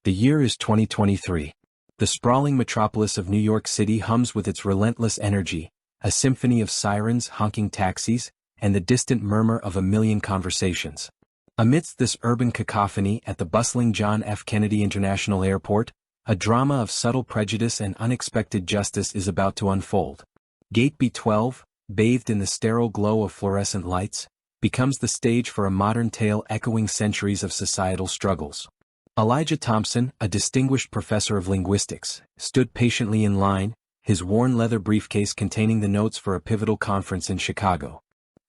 The year is 2023. The sprawling metropolis of New York City hums with its relentless energy, a symphony of sirens, honking taxis, and the distant murmur of a million conversations. Amidst this urban cacophony at the bustling John F. Kennedy International Airport, a drama of subtle prejudice and unexpected justice is about to unfold. Gate B12, bathed in the sterile glow of fluorescent lights, becomes the stage for a modern tale echoing centuries of societal struggles. Elijah Thompson, a distinguished professor of linguistics, stood patiently in line, his worn leather briefcase containing the notes for a pivotal conference in Chicago.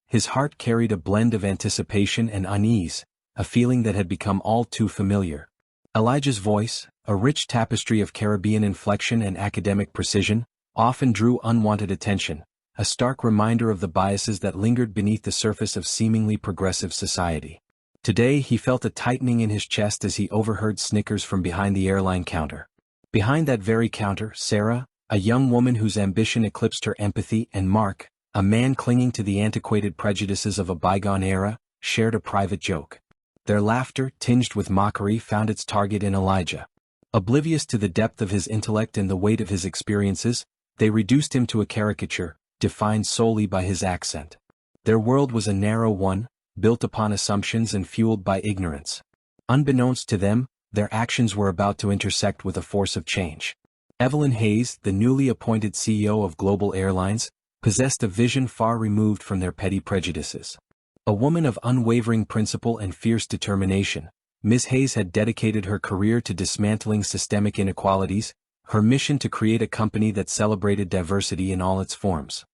His heart carried a blend of anticipation and unease, a feeling that had become all too familiar. Elijah's voice, a rich tapestry of Caribbean inflection and academic precision, often drew unwanted attention, a stark reminder of the biases that lingered beneath the surface of seemingly progressive society. Today he felt a tightening in his chest as he overheard snickers from behind the airline counter. Behind that very counter, Sarah, a young woman whose ambition eclipsed her empathy, and Mark, a man clinging to the antiquated prejudices of a bygone era, shared a private joke. Their laughter, tinged with mockery, found its target in Elijah. Oblivious to the depth of his intellect and the weight of his experiences, they reduced him to a caricature, defined solely by his accent. Their world was a narrow one, built upon assumptions and fueled by ignorance. Unbeknownst to them, their actions were about to intersect with a force of change. Evelyn Hayes, the newly appointed CEO of Global Airlines, possessed a vision far removed from their petty prejudices. A woman of unwavering principle and fierce determination, Ms. Hayes had dedicated her career to dismantling systemic inequalities, her mission to create a company that celebrated diversity in all its forms.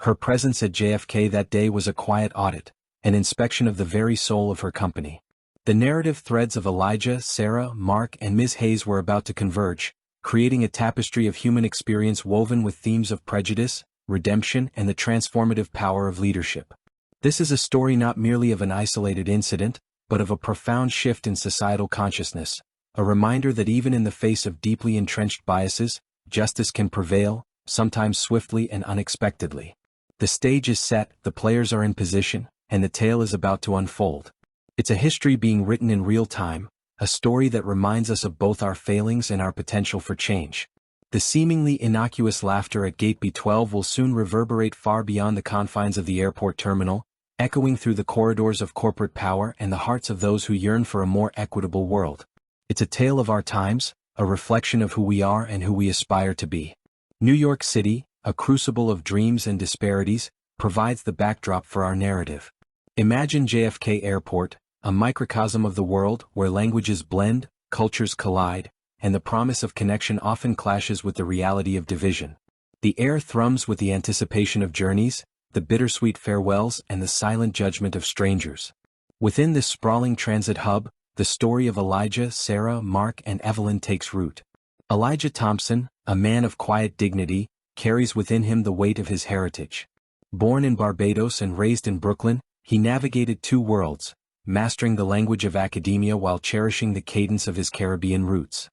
Her presence at JFK that day was a quiet audit, an inspection of the very soul of her company. The narrative threads of Elijah, Sarah, Mark, and Ms. Hayes were about to converge, creating a tapestry of human experience woven with themes of prejudice, redemption, and the transformative power of leadership. This is a story not merely of an isolated incident, but of a profound shift in societal consciousness, a reminder that even in the face of deeply entrenched biases, justice can prevail, sometimes swiftly and unexpectedly. The stage is set, the players are in position, and the tale is about to unfold. It's a history being written in real time, a story that reminds us of both our failings and our potential for change. The seemingly innocuous laughter at Gate B12 will soon reverberate far beyond the confines of the airport terminal, echoing through the corridors of corporate power and the hearts of those who yearn for a more equitable world. It's a tale of our times, a reflection of who we are and who we aspire to be. New York City, a crucible of dreams and disparities, provides the backdrop for our narrative. Imagine JFK Airport, a microcosm of the world where languages blend, cultures collide, and the promise of connection often clashes with the reality of division. The air thrums with the anticipation of journeys, the bittersweet farewells, and the silent judgment of strangers. Within this sprawling transit hub, the story of Elijah, Sarah, Mark, and Evelyn takes root. Elijah Thompson, a man of quiet dignity, carries within him the weight of his heritage. Born in Barbados and raised in Brooklyn, he navigated two worlds, mastering the language of academia while cherishing the cadence of his Caribbean roots.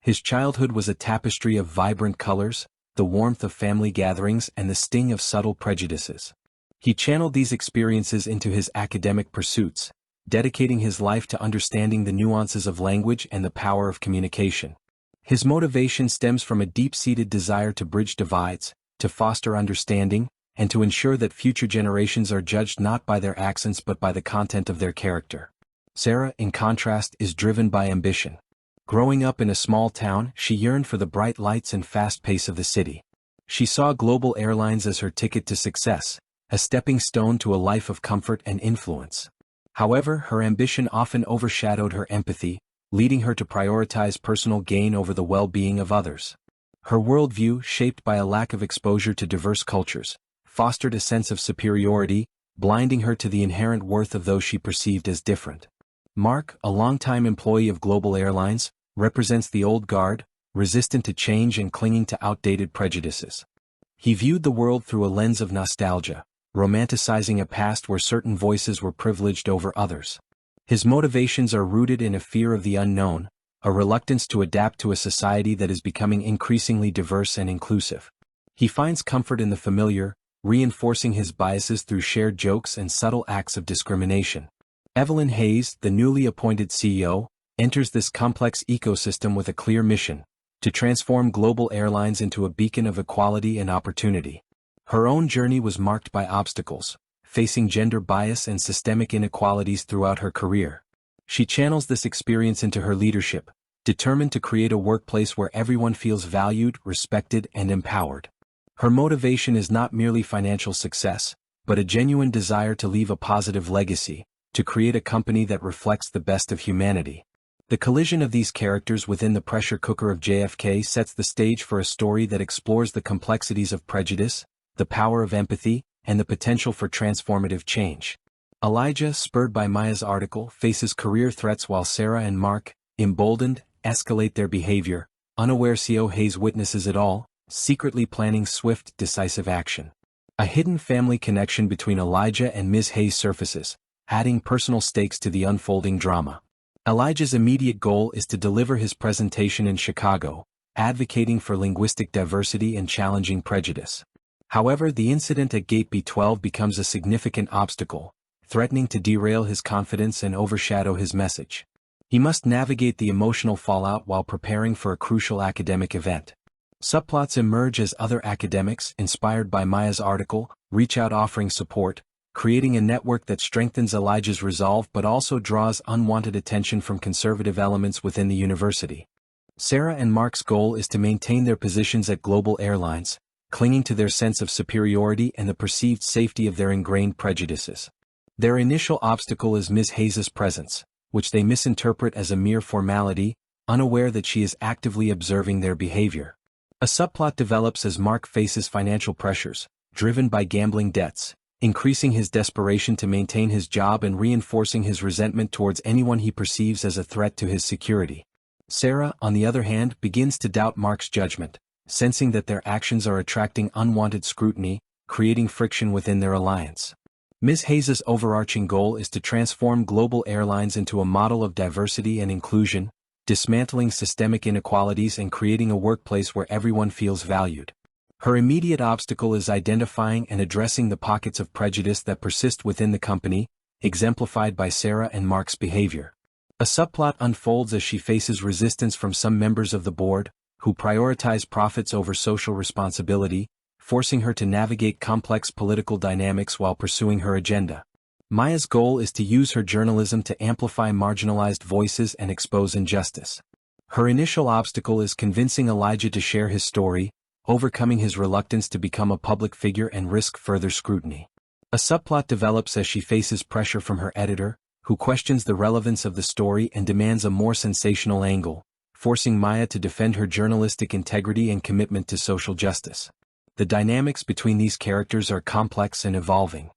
His childhood was a tapestry of vibrant colors, the warmth of family gatherings, and the sting of subtle prejudices. He channeled these experiences into his academic pursuits, dedicating his life to understanding the nuances of language and the power of communication. His motivation stems from a deep-seated desire to bridge divides, to foster understanding, and to ensure that future generations are judged not by their accents but by the content of their character. Sarah, in contrast, is driven by ambition. Growing up in a small town, she yearned for the bright lights and fast pace of the city. She saw Global Airlines as her ticket to success, a stepping stone to a life of comfort and influence. However, her ambition often overshadowed her empathy, leading her to prioritize personal gain over the well-being of others. Her worldview, shaped by a lack of exposure to diverse cultures, fostered a sense of superiority, blinding her to the inherent worth of those she perceived as different. Mark, a longtime employee of Global Airlines, represents the old guard, resistant to change and clinging to outdated prejudices. He viewed the world through a lens of nostalgia, romanticizing a past where certain voices were privileged over others. His motivations are rooted in a fear of the unknown, a reluctance to adapt to a society that is becoming increasingly diverse and inclusive. He finds comfort in the familiar, reinforcing his biases through shared jokes and subtle acts of discrimination. Evelyn Hayes, the newly appointed CEO, enters this complex ecosystem with a clear mission: to transform global airlines into a beacon of equality and opportunity. Her own journey was marked by obstacles, facing gender bias and systemic inequalities throughout her career. She channels this experience into her leadership, determined to create a workplace where everyone feels valued, respected, and empowered. Her motivation is not merely financial success, but a genuine desire to leave a positive legacy, to create a company that reflects the best of humanity. The collision of these characters within the pressure cooker of JFK sets the stage for a story that explores the complexities of prejudice, the power of empathy, and the potential for transformative change. Elijah, spurred by Maya's article, faces career threats while Sarah and Mark, emboldened, escalate their behavior. Unaware CO Hayes witnesses it all, secretly planning swift, decisive action. A hidden family connection between Elijah and Ms. Hayes surfaces, adding personal stakes to the unfolding drama. Elijah's immediate goal is to deliver his presentation in Chicago, advocating for linguistic diversity and challenging prejudice. However, the incident at Gate B12 becomes a significant obstacle, threatening to derail his confidence and overshadow his message. He must navigate the emotional fallout while preparing for a crucial academic event. Subplots emerge as other academics, inspired by Maya's article, reach out offering support, creating a network that strengthens Elijah's resolve but also draws unwanted attention from conservative elements within the university. Sarah and Mark's goal is to maintain their positions at global airlines, clinging to their sense of superiority and the perceived safety of their ingrained prejudices. Their initial obstacle is Ms. Hayes' presence, which they misinterpret as a mere formality, unaware that she is actively observing their behavior. A subplot develops as Mark faces financial pressures, driven by gambling debts, increasing his desperation to maintain his job and reinforcing his resentment towards anyone he perceives as a threat to his security. Sarah, on the other hand, begins to doubt Mark's judgment, sensing that their actions are attracting unwanted scrutiny, creating friction within their alliance. Ms. Hayes' overarching goal is to transform global airlines into a model of diversity and inclusion, dismantling systemic inequalities and creating a workplace where everyone feels valued. Her immediate obstacle is identifying and addressing the pockets of prejudice that persist within the company, exemplified by Sarah and Mark's behavior. A subplot unfolds as she faces resistance from some members of the board, who prioritize profits over social responsibility, forcing her to navigate complex political dynamics while pursuing her agenda. Maya's goal is to use her journalism to amplify marginalized voices and expose injustice. Her initial obstacle is convincing Elijah to share his story, overcoming his reluctance to become a public figure and risk further scrutiny. A subplot develops as she faces pressure from her editor, who questions the relevance of the story and demands a more sensational angle, forcing Maya to defend her journalistic integrity and commitment to social justice. The dynamics between these characters are complex and evolving.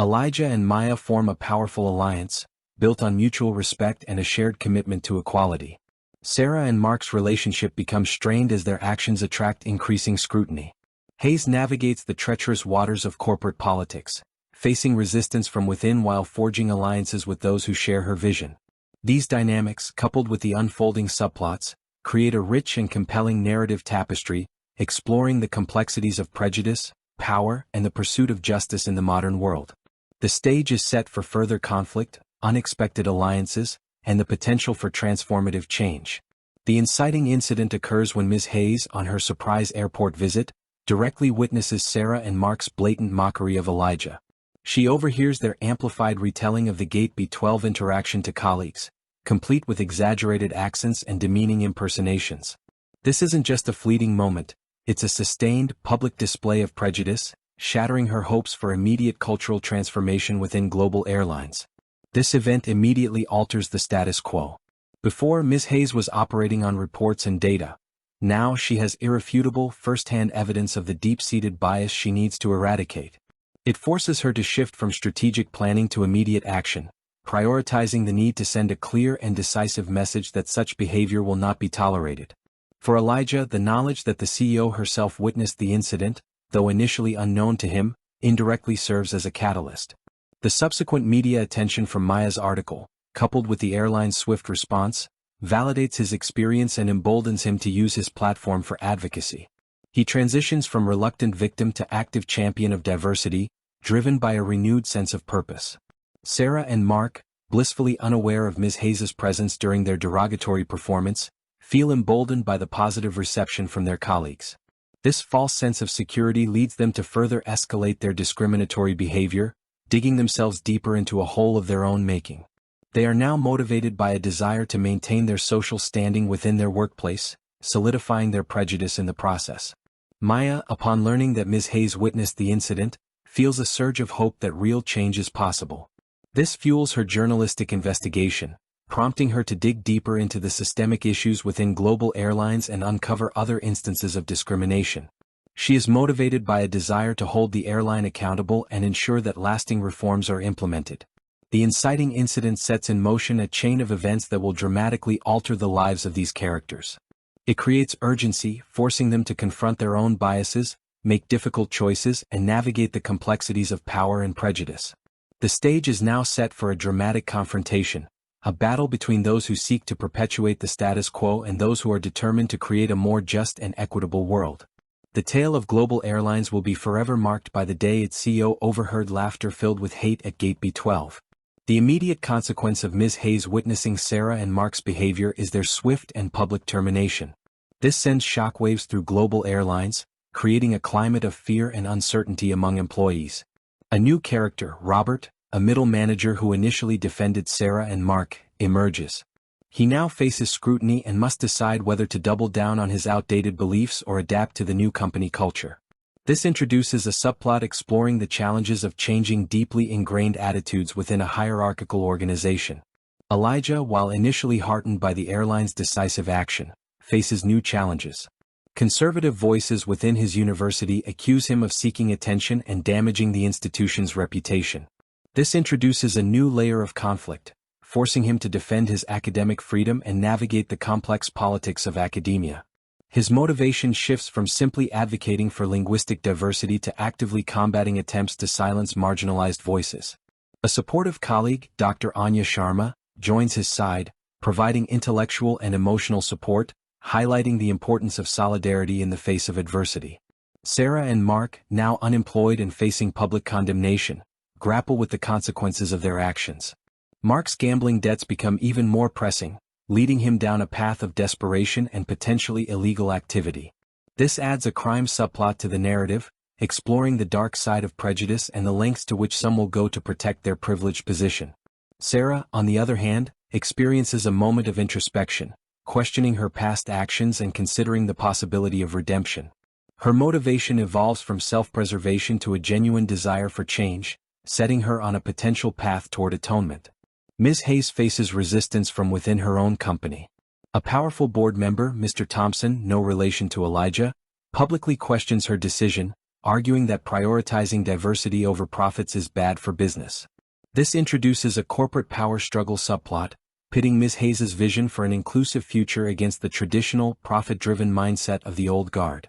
Elijah and Maya form a powerful alliance, built on mutual respect and a shared commitment to equality. Sarah and Mark's relationship becomes strained as their actions attract increasing scrutiny. Hayes navigates the treacherous waters of corporate politics, facing resistance from within while forging alliances with those who share her vision. These dynamics, coupled with the unfolding subplots, create a rich and compelling narrative tapestry, exploring the complexities of prejudice, power, and the pursuit of justice in the modern world. The stage is set for further conflict, unexpected alliances, and the potential for transformative change. The inciting incident occurs when Ms. Hayes, on her surprise airport visit, directly witnesses Sarah and Mark's blatant mockery of Elijah. She overhears their amplified retelling of the Gate B12 interaction to colleagues, complete with exaggerated accents and demeaning impersonations. This isn't just a fleeting moment, it's a sustained, public display of prejudice, shattering her hopes for immediate cultural transformation within global airlines. This event immediately alters the status quo. Before, Ms. Hayes was operating on reports and data. Now she has irrefutable, first-hand evidence of the deep-seated bias she needs to eradicate. It forces her to shift from strategic planning to immediate action, prioritizing the need to send a clear and decisive message that such behavior will not be tolerated. For Elijah, the knowledge that the CEO herself witnessed the incident, though initially unknown to him, indirectly serves as a catalyst. The subsequent media attention from Maya's article, coupled with the airline's swift response, validates his experience and emboldens him to use his platform for advocacy. He transitions from reluctant victim to active champion of diversity, driven by a renewed sense of purpose. Sarah and Mark, blissfully unaware of Ms. Hayes's presence during their derogatory performance, feel emboldened by the positive reception from their colleagues. This false sense of security leads them to further escalate their discriminatory behavior, digging themselves deeper into a hole of their own making. They are now motivated by a desire to maintain their social standing within their workplace, solidifying their prejudice in the process. Maya, upon learning that Ms. Hayes witnessed the incident, feels a surge of hope that real change is possible. This fuels her journalistic investigation, prompting her to dig deeper into the systemic issues within global airlines and uncover other instances of discrimination. She is motivated by a desire to hold the airline accountable and ensure that lasting reforms are implemented. The inciting incident sets in motion a chain of events that will dramatically alter the lives of these characters. It creates urgency, forcing them to confront their own biases, make difficult choices, and navigate the complexities of power and prejudice. The stage is now set for a dramatic confrontation, a battle between those who seek to perpetuate the status quo and those who are determined to create a more just and equitable world. The tale of global airlines will be forever marked by the day its CEO overheard laughter filled with hate at Gate B12. The immediate consequence of Ms. Hayes witnessing Sarah and Mark's behavior is their swift and public termination. This sends shockwaves through global airlines, creating a climate of fear and uncertainty among employees. A new character, Robert, a middle manager who initially defended Sarah and Mark, emerges. He now faces scrutiny and must decide whether to double down on his outdated beliefs or adapt to the new company culture. This introduces a subplot exploring the challenges of changing deeply ingrained attitudes within a hierarchical organization. Elijah, while initially heartened by the airline's decisive action, faces new challenges. Conservative voices within his university accuse him of seeking attention and damaging the institution's reputation. This introduces a new layer of conflict, forcing him to defend his academic freedom and navigate the complex politics of academia. His motivation shifts from simply advocating for linguistic diversity to actively combating attempts to silence marginalized voices. A supportive colleague, Dr. Anya Sharma, joins his side, providing intellectual and emotional support, highlighting the importance of solidarity in the face of adversity. Sarah and Mark, now unemployed and facing public condemnation, grapple with the consequences of their actions. Mark's gambling debts become even more pressing, leading him down a path of desperation and potentially illegal activity. This adds a crime subplot to the narrative, exploring the dark side of prejudice and the lengths to which some will go to protect their privileged position. Sarah, on the other hand, experiences a moment of introspection, questioning her past actions and considering the possibility of redemption. Her motivation evolves from self-preservation to a genuine desire for change, setting her on a potential path toward atonement. Ms. Hayes faces resistance from within her own company. A powerful board member, Mr. Thompson, no relation to Elijah, publicly questions her decision, arguing that prioritizing diversity over profits is bad for business. This introduces a corporate power struggle subplot, pitting Ms. Hayes's vision for an inclusive future against the traditional, profit-driven mindset of the old guard.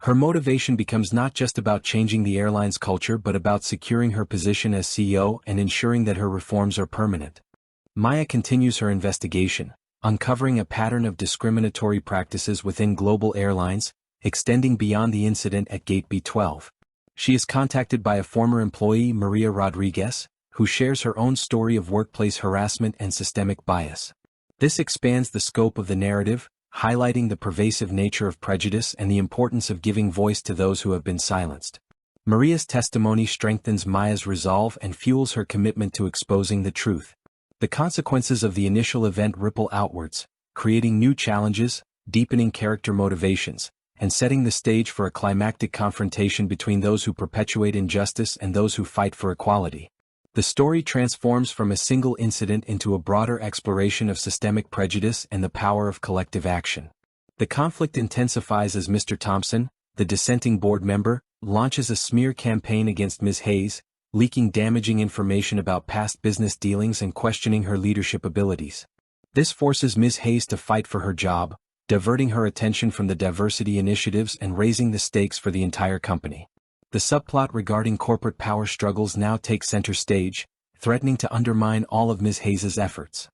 Her motivation becomes not just about changing the airline's culture but about securing her position as CEO and ensuring that her reforms are permanent. Maya continues her investigation, uncovering a pattern of discriminatory practices within global airlines, extending beyond the incident at Gate B12. She is contacted by a former employee, Maria Rodriguez, who shares her own story of workplace harassment and systemic bias. This expands the scope of the narrative, highlighting the pervasive nature of prejudice and the importance of giving voice to those who have been silenced. Maria's testimony strengthens Maya's resolve and fuels her commitment to exposing the truth. The consequences of the initial event ripple outwards, creating new challenges, deepening character motivations, and setting the stage for a climactic confrontation between those who perpetuate injustice and those who fight for equality. The story transforms from a single incident into a broader exploration of systemic prejudice and the power of collective action. The conflict intensifies as Mr. Thompson, the dissenting board member, launches a smear campaign against Ms. Hayes, leaking damaging information about past business dealings and questioning her leadership abilities. This forces Ms. Hayes to fight for her job, diverting her attention from the diversity initiatives and raising the stakes for the entire company. The subplot regarding corporate power struggles now takes center stage, threatening to undermine all of Ms. Hayes's efforts.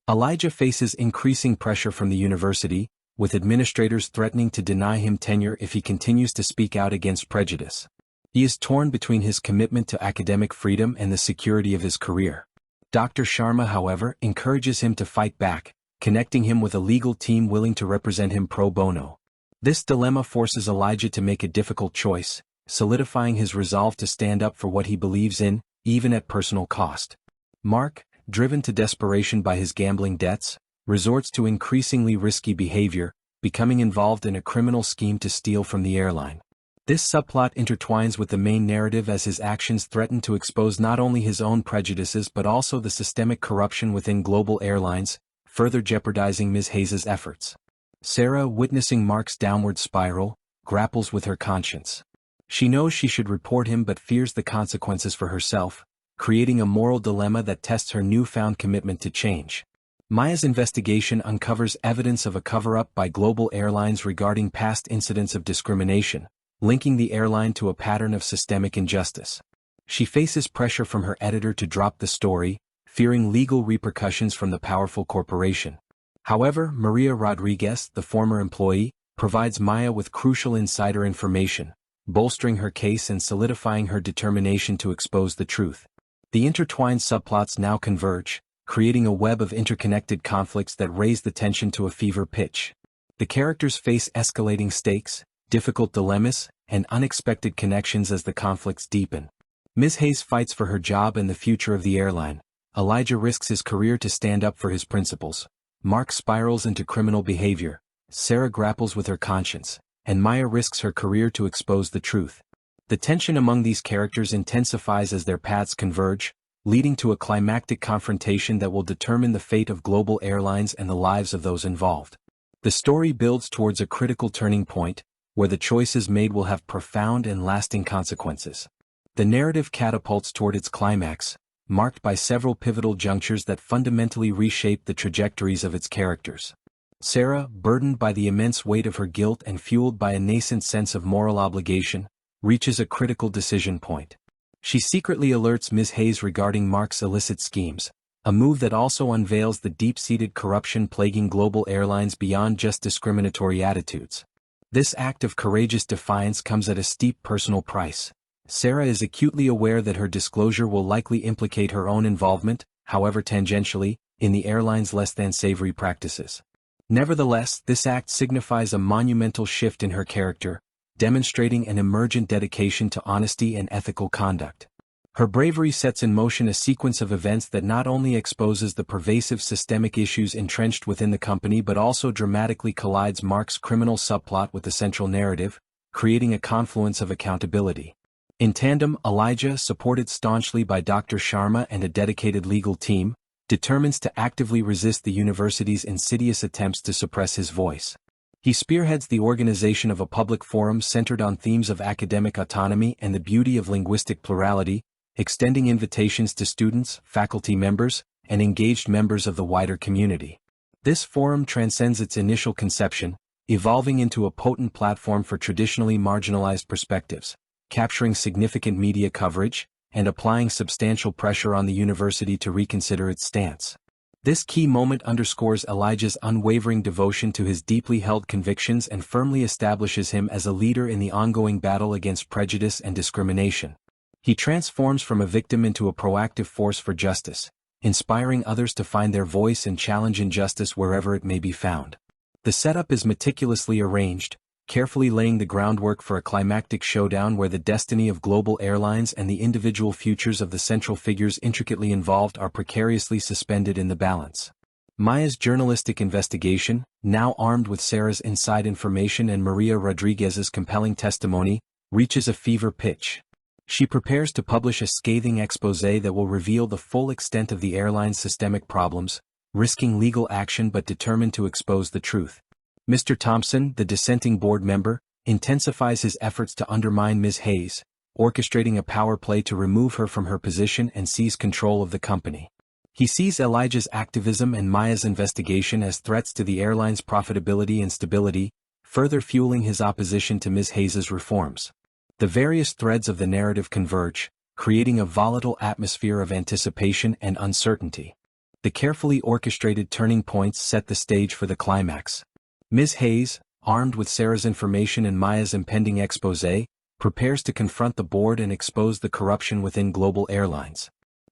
Elijah faces increasing pressure from the university, with administrators threatening to deny him tenure if he continues to speak out against prejudice. He is torn between his commitment to academic freedom and the security of his career. Dr. Sharma, however, encourages him to fight back, connecting him with a legal team willing to represent him pro bono. This dilemma forces Elijah to make a difficult choice, solidifying his resolve to stand up for what he believes in, even at personal cost. Mark, driven to desperation by his gambling debts, resorts to increasingly risky behavior, becoming involved in a criminal scheme to steal from the airline. This subplot intertwines with the main narrative as his actions threaten to expose not only his own prejudices but also the systemic corruption within global airlines, further jeopardizing Ms. Hayes' efforts. Sarah, witnessing Mark's downward spiral, grapples with her conscience. She knows she should report him but fears the consequences for herself, creating a moral dilemma that tests her newfound commitment to change. Maya's investigation uncovers evidence of a cover-up by global airlines regarding past incidents of discrimination, linking the airline to a pattern of systemic injustice. She faces pressure from her editor to drop the story, fearing legal repercussions from the powerful corporation. However, Maria Rodriguez, the former employee, provides Maya with crucial insider information, bolstering her case and solidifying her determination to expose the truth. The intertwined subplots now converge, creating a web of interconnected conflicts that raise the tension to a fever pitch. The characters face escalating stakes, difficult dilemmas, and unexpected connections as the conflicts deepen. Ms. Hayes fights for her job and the future of the airline. Elijah risks his career to stand up for his principles. Mark spirals into criminal behavior. Sarah grapples with her conscience, and Maya risks her career to expose the truth. The tension among these characters intensifies as their paths converge, leading to a climactic confrontation that will determine the fate of global airlines and the lives of those involved. The story builds towards a critical turning point, where the choices made will have profound and lasting consequences. The narrative catapults toward its climax, marked by several pivotal junctures that fundamentally reshape the trajectories of its characters. Sarah, burdened by the immense weight of her guilt and fueled by a nascent sense of moral obligation, reaches a critical decision point. She secretly alerts Ms. Hayes regarding Mark's illicit schemes, a move that also unveils the deep-seated corruption plaguing global airlines beyond just discriminatory attitudes. This act of courageous defiance comes at a steep personal price. Sarah is acutely aware that her disclosure will likely implicate her own involvement, however tangentially, in the airline's less-than-savory practices. Nevertheless, this act signifies a monumental shift in her character, demonstrating an emergent dedication to honesty and ethical conduct. Her bravery sets in motion a sequence of events that not only exposes the pervasive systemic issues entrenched within the company but also dramatically collides Mark's criminal subplot with the central narrative, creating a confluence of accountability. In tandem, Elijah, supported staunchly by Dr. Sharma and a dedicated legal team, determines to actively resist the university's insidious attempts to suppress his voice. He spearheads the organization of a public forum centered on themes of academic autonomy and the beauty of linguistic plurality, extending invitations to students, faculty members, and engaged members of the wider community. This forum transcends its initial conception, evolving into a potent platform for traditionally marginalized perspectives, capturing significant media coverage, and applying substantial pressure on the university to reconsider its stance. This key moment underscores Elijah's unwavering devotion to his deeply held convictions and firmly establishes him as a leader in the ongoing battle against prejudice and discrimination. He transforms from a victim into a proactive force for justice, inspiring others to find their voice and challenge injustice wherever it may be found. The setup is meticulously arranged, carefully laying the groundwork for a climactic showdown where the destiny of global airlines and the individual futures of the central figures intricately involved are precariously suspended in the balance. Maya's journalistic investigation, now armed with Sarah's inside information and Maria Rodriguez's compelling testimony, reaches a fever pitch. She prepares to publish a scathing exposé that will reveal the full extent of the airline's systemic problems, risking legal action but determined to expose the truth. Mr. Thompson, the dissenting board member, intensifies his efforts to undermine Ms. Hayes, orchestrating a power play to remove her from her position and seize control of the company. He sees Elijah's activism and Maya's investigation as threats to the airline's profitability and stability, further fueling his opposition to Ms. Hayes's reforms. The various threads of the narrative converge, creating a volatile atmosphere of anticipation and uncertainty. The carefully orchestrated turning points set the stage for the climax. Ms. Hayes, armed with Sarah's information and Maya's impending exposé, prepares to confront the board and expose the corruption within global airlines.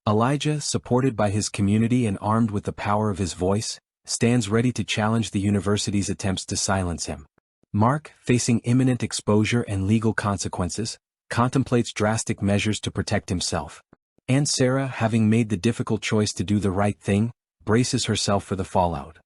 Elijah, supported by his community and armed with the power of his voice, stands ready to challenge the university's attempts to silence him. Mark, facing imminent exposure and legal consequences, contemplates drastic measures to protect himself. And Sarah, having made the difficult choice to do the right thing, braces herself for the fallout.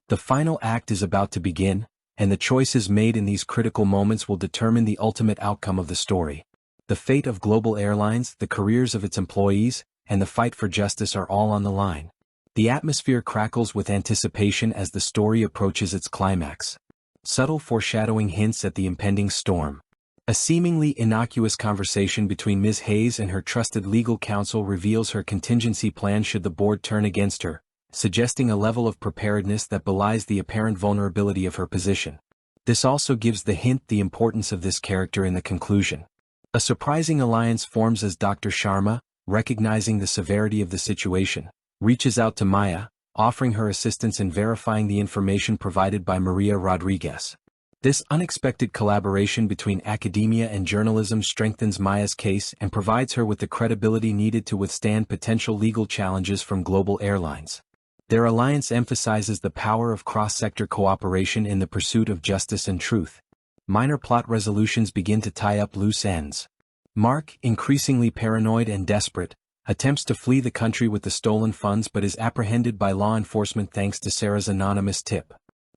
The final act is about to begin, and the choices made in these critical moments will determine the ultimate outcome of the story. The fate of global airlines, the careers of its employees, and the fight for justice are all on the line. The atmosphere crackles with anticipation as the story approaches its climax. Subtle foreshadowing hints at the impending storm. A seemingly innocuous conversation between Ms. Hayes and her trusted legal counsel reveals her contingency plan should the board turn against her, suggesting a level of preparedness that belies the apparent vulnerability of her position. This also gives the hint the importance of this character in the conclusion. A surprising alliance forms as Dr. Sharma, recognizing the severity of the situation, reaches out to Maya, offering her assistance in verifying the information provided by Maria Rodriguez. This unexpected collaboration between academia and journalism strengthens Maya's case and provides her with the credibility needed to withstand potential legal challenges from global airlines. Their alliance emphasizes the power of cross-sector cooperation in the pursuit of justice and truth. Minor plot resolutions begin to tie up loose ends. Mark, increasingly paranoid and desperate, attempts to flee the country with the stolen funds but is apprehended by law enforcement thanks to Sarah's anonymous tip.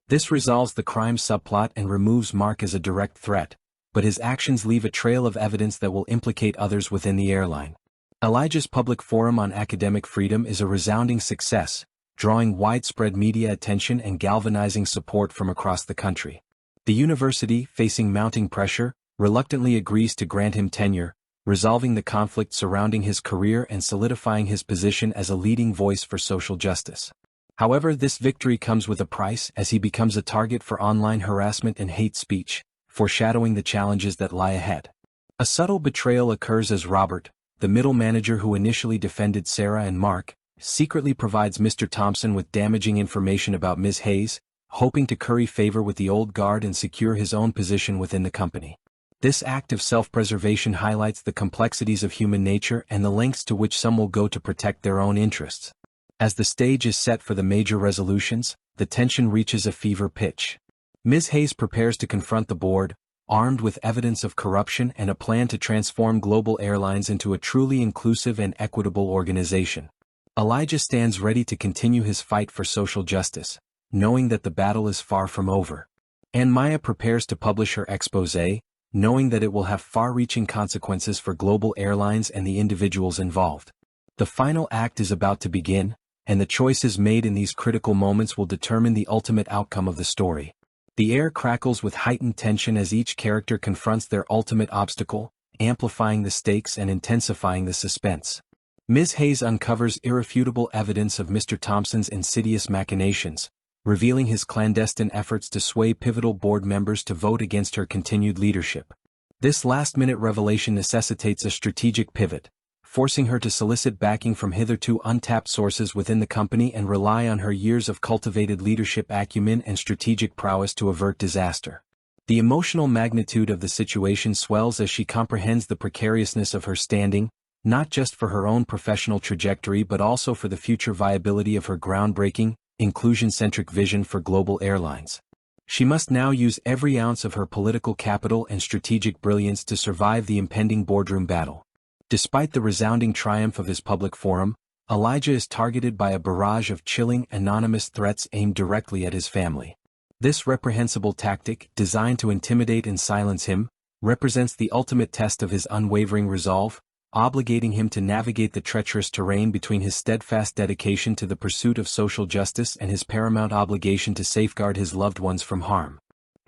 This resolves the crime subplot and removes Mark as a direct threat, but his actions leave a trail of evidence that will implicate others within the airline. Elijah's public forum on academic freedom is a resounding success, drawing widespread media attention and galvanizing support from across the country. The university, facing mounting pressure, reluctantly agrees to grant him tenure, resolving the conflict surrounding his career and solidifying his position as a leading voice for social justice. However, this victory comes with a price as he becomes a target for online harassment and hate speech, foreshadowing the challenges that lie ahead. A subtle betrayal occurs as Robert, the middle manager who initially defended Sarah and Mark, secretly provides Mr. Thompson with damaging information about Ms. Hayes, hoping to curry favor with the old guard and secure his own position within the company. This act of self-preservation highlights the complexities of human nature and the lengths to which some will go to protect their own interests. As the stage is set for the major resolutions, the tension reaches a fever pitch. Ms. Hayes prepares to confront the board, armed with evidence of corruption and a plan to transform global airlines into a truly inclusive and equitable organization. Elijah stands ready to continue his fight for social justice, knowing that the battle is far from over. And Maya prepares to publish her exposé, knowing that it will have far-reaching consequences for global airlines and the individuals involved. The final act is about to begin, and the choices made in these critical moments will determine the ultimate outcome of the story. The air crackles with heightened tension as each character confronts their ultimate obstacle, amplifying the stakes and intensifying the suspense. Ms. Hayes uncovers irrefutable evidence of Mr. Thompson's insidious machinations, revealing his clandestine efforts to sway pivotal board members to vote against her continued leadership. This last-minute revelation necessitates a strategic pivot, forcing her to solicit backing from hitherto untapped sources within the company and rely on her years of cultivated leadership acumen and strategic prowess to avert disaster. The emotional magnitude of the situation swells as she comprehends the precariousness of her standing, not just for her own professional trajectory but also for the future viability of her groundbreaking, inclusion-centric vision for global airlines. She must now use every ounce of her political capital and strategic brilliance to survive the impending boardroom battle. Despite the resounding triumph of his public forum, Elijah is targeted by a barrage of chilling, anonymous threats aimed directly at his family. This reprehensible tactic, designed to intimidate and silence him, represents the ultimate test of his unwavering resolve, obligating him to navigate the treacherous terrain between his steadfast dedication to the pursuit of social justice and his paramount obligation to safeguard his loved ones from harm.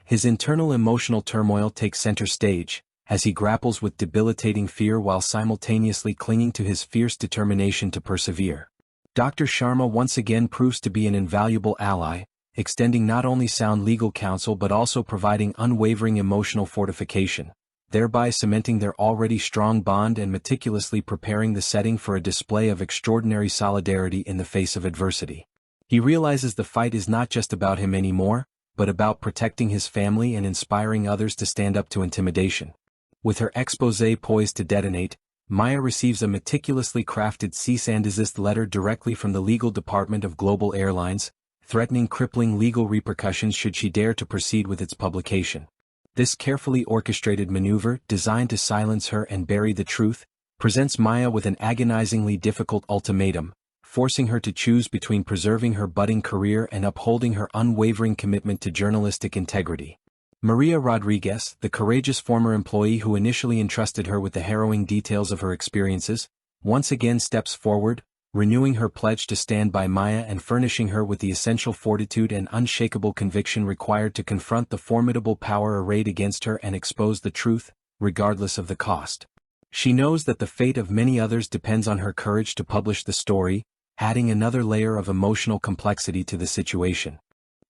His internal emotional turmoil takes center stage, as he grapples with debilitating fear while simultaneously clinging to his fierce determination to persevere. Dr. Sharma once again proves to be an invaluable ally, extending not only sound legal counsel but also providing unwavering emotional fortification, thereby cementing their already strong bond and meticulously preparing the setting for a display of extraordinary solidarity in the face of adversity. He realizes the fight is not just about him anymore, but about protecting his family and inspiring others to stand up to intimidation. With her exposé poised to detonate, Maya receives a meticulously crafted cease and desist letter directly from the legal department of Global Airlines, threatening crippling legal repercussions should she dare to proceed with its publication. This carefully orchestrated maneuver, designed to silence her and bury the truth, presents Maya with an agonizingly difficult ultimatum, forcing her to choose between preserving her budding career and upholding her unwavering commitment to journalistic integrity. Maria Rodriguez, the courageous former employee who initially entrusted her with the harrowing details of her experiences, once again steps forward, renewing her pledge to stand by Maya and furnishing her with the essential fortitude and unshakable conviction required to confront the formidable power arrayed against her and expose the truth, regardless of the cost. She knows that the fate of many others depends on her courage to publish the story, adding another layer of emotional complexity to the situation.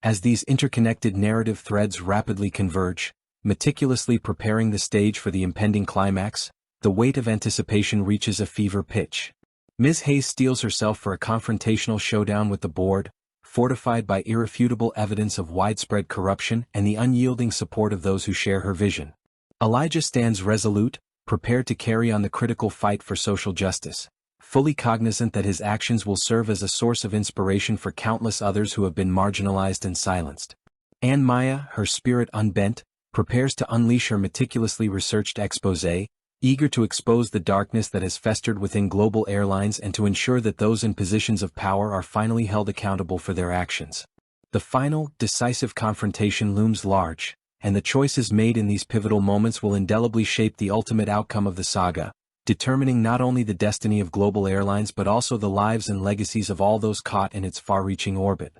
As these interconnected narrative threads rapidly converge, meticulously preparing the stage for the impending climax, the weight of anticipation reaches a fever pitch. Ms. Hayes steels herself for a confrontational showdown with the board, fortified by irrefutable evidence of widespread corruption and the unyielding support of those who share her vision. Elijah stands resolute, prepared to carry on the critical fight for social justice, fully cognizant that his actions will serve as a source of inspiration for countless others who have been marginalized and silenced. And Maya, her spirit unbent, prepares to unleash her meticulously researched exposé, eager to expose the darkness that has festered within Global Airlines and to ensure that those in positions of power are finally held accountable for their actions. The final, decisive confrontation looms large, and the choices made in these pivotal moments will indelibly shape the ultimate outcome of the saga, determining not only the destiny of Global Airlines but also the lives and legacies of all those caught in its far-reaching orbit.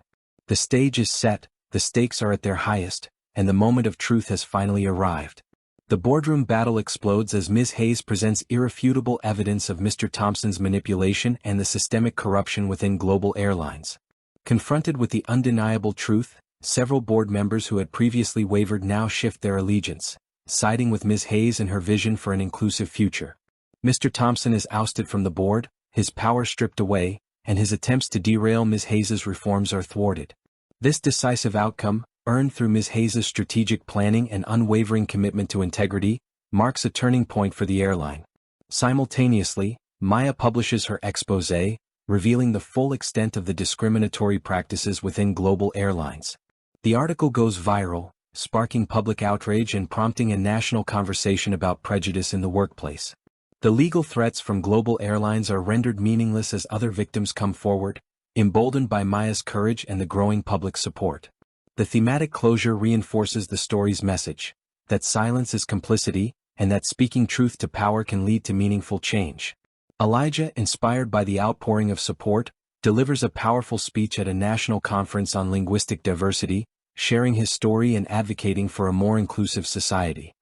The stage is set, the stakes are at their highest, and the moment of truth has finally arrived. The boardroom battle explodes as Ms. Hayes presents irrefutable evidence of Mr. Thompson's manipulation and the systemic corruption within Global Airlines. Confronted with the undeniable truth, several board members who had previously wavered now shift their allegiance, siding with Ms. Hayes and her vision for an inclusive future. Mr. Thompson is ousted from the board, his power stripped away, and his attempts to derail Ms. Hayes' reforms are thwarted. This decisive outcome, earned through Ms. Hayes' strategic planning and unwavering commitment to integrity, marks a turning point for the airline. Simultaneously, Maya publishes her exposé, revealing the full extent of the discriminatory practices within Global Airlines. The article goes viral, sparking public outrage and prompting a national conversation about prejudice in the workplace. The legal threats from Global Airlines are rendered meaningless as other victims come forward, emboldened by Maya's courage and the growing public support. The thematic closure reinforces the story's message, that silence is complicity, and that speaking truth to power can lead to meaningful change. Elijah, inspired by the outpouring of support, delivers a powerful speech at a national conference on linguistic diversity, sharing his story and advocating for a more inclusive society.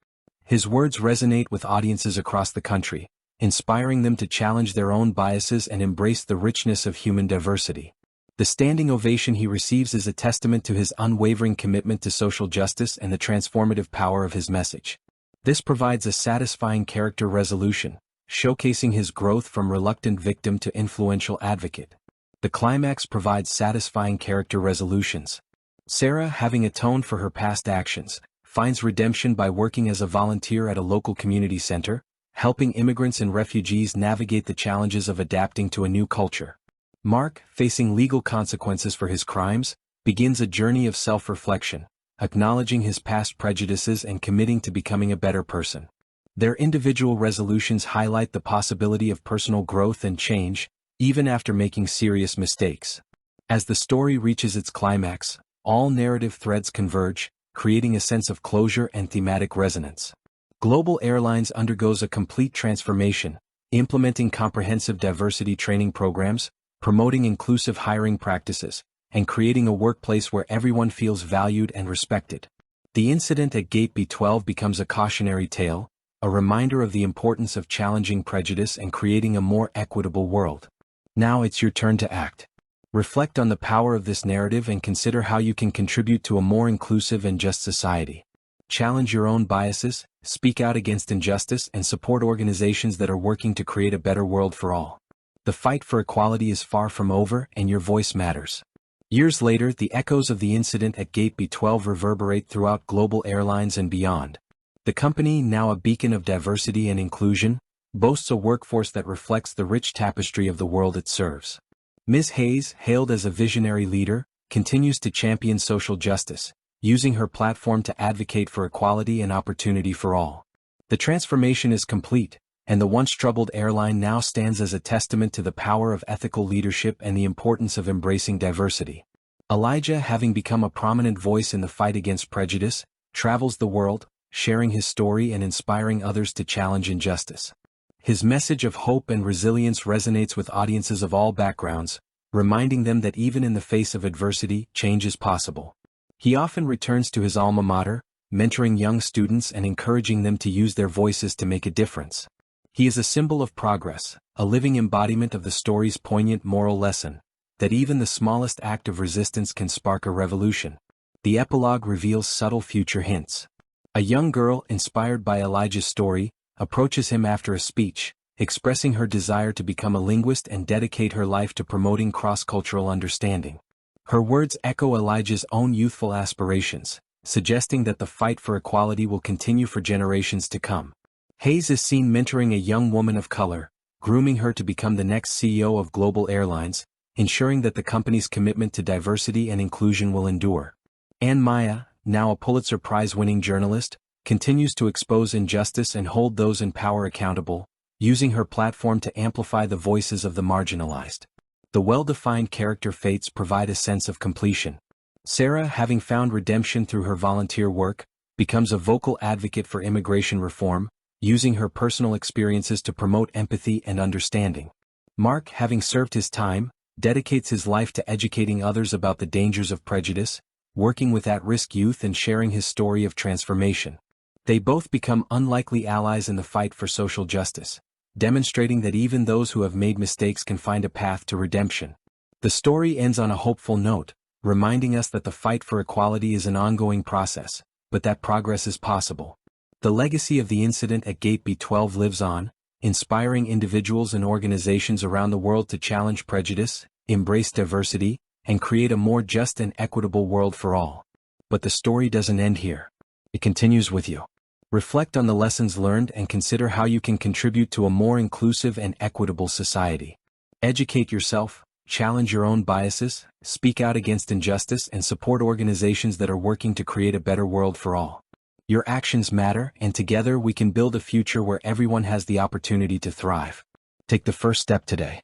His words resonate with audiences across the country, inspiring them to challenge their own biases and embrace the richness of human diversity. The standing ovation he receives is a testament to his unwavering commitment to social justice and the transformative power of his message. This provides a satisfying character resolution, showcasing his growth from reluctant victim to influential advocate. The climax provides satisfying character resolutions. Sarah, having atoned for her past actions, finds redemption by working as a volunteer at a local community center, helping immigrants and refugees navigate the challenges of adapting to a new culture. Mark, facing legal consequences for his crimes, begins a journey of self-reflection, acknowledging his past prejudices and committing to becoming a better person. Their individual resolutions highlight the possibility of personal growth and change, even after making serious mistakes. As the story reaches its climax, all narrative threads converge, creating a sense of closure and thematic resonance. Global Airlines undergoes a complete transformation, implementing comprehensive diversity training programs, promoting inclusive hiring practices, and creating a workplace where everyone feels valued and respected. The incident at Gate B12 becomes a cautionary tale, a reminder of the importance of challenging prejudice and creating a more equitable world. Now it's your turn to act. Reflect on the power of this narrative and consider how you can contribute to a more inclusive and just society. Challenge your own biases, speak out against injustice, and support organizations that are working to create a better world for all. The fight for equality is far from over, and your voice matters. Years later, the echoes of the incident at Gate B12 reverberate throughout Global Airlines and beyond. The company, now a beacon of diversity and inclusion, boasts a workforce that reflects the rich tapestry of the world it serves. Ms. Hayes, hailed as a visionary leader, continues to champion social justice, using her platform to advocate for equality and opportunity for all. The transformation is complete, and the once troubled airline now stands as a testament to the power of ethical leadership and the importance of embracing diversity. Elijah, having become a prominent voice in the fight against prejudice, travels the world, sharing his story and inspiring others to challenge injustice. His message of hope and resilience resonates with audiences of all backgrounds, reminding them that even in the face of adversity, change is possible. He often returns to his alma mater, mentoring young students and encouraging them to use their voices to make a difference. He is a symbol of progress, a living embodiment of the story's poignant moral lesson, that even the smallest act of resistance can spark a revolution. The epilogue reveals subtle future hints. A young girl, inspired by Elijah's story, approaches him after a speech, expressing her desire to become a linguist and dedicate her life to promoting cross-cultural understanding. Her words echo Elijah's own youthful aspirations, suggesting that the fight for equality will continue for generations to come. Hayes is seen mentoring a young woman of color, grooming her to become the next CEO of global airlines, ensuring that the company's commitment to diversity and inclusion will endure. Anne Maya, now a Pulitzer Prize-winning journalist, continues to expose injustice and hold those in power accountable, using her platform to amplify the voices of the marginalized. The well-defined character fates provide a sense of completion. Sarah, having found redemption through her volunteer work, becomes a vocal advocate for immigration reform, using her personal experiences to promote empathy and understanding. Mark, having served his time, dedicates his life to educating others about the dangers of prejudice, working with at-risk youth and sharing his story of transformation. They both become unlikely allies in the fight for social justice, demonstrating that even those who have made mistakes can find a path to redemption. The story ends on a hopeful note, reminding us that the fight for equality is an ongoing process, but that progress is possible. The legacy of the incident at Gate B12 lives on, inspiring individuals and organizations around the world to challenge prejudice, embrace diversity, and create a more just and equitable world for all. But the story doesn't end here. It continues with you. Reflect on the lessons learned and consider how you can contribute to a more inclusive and equitable society. Educate yourself, challenge your own biases, speak out against injustice, and support organizations that are working to create a better world for all. Your actions matter, and together we can build a future where everyone has the opportunity to thrive. Take the first step today.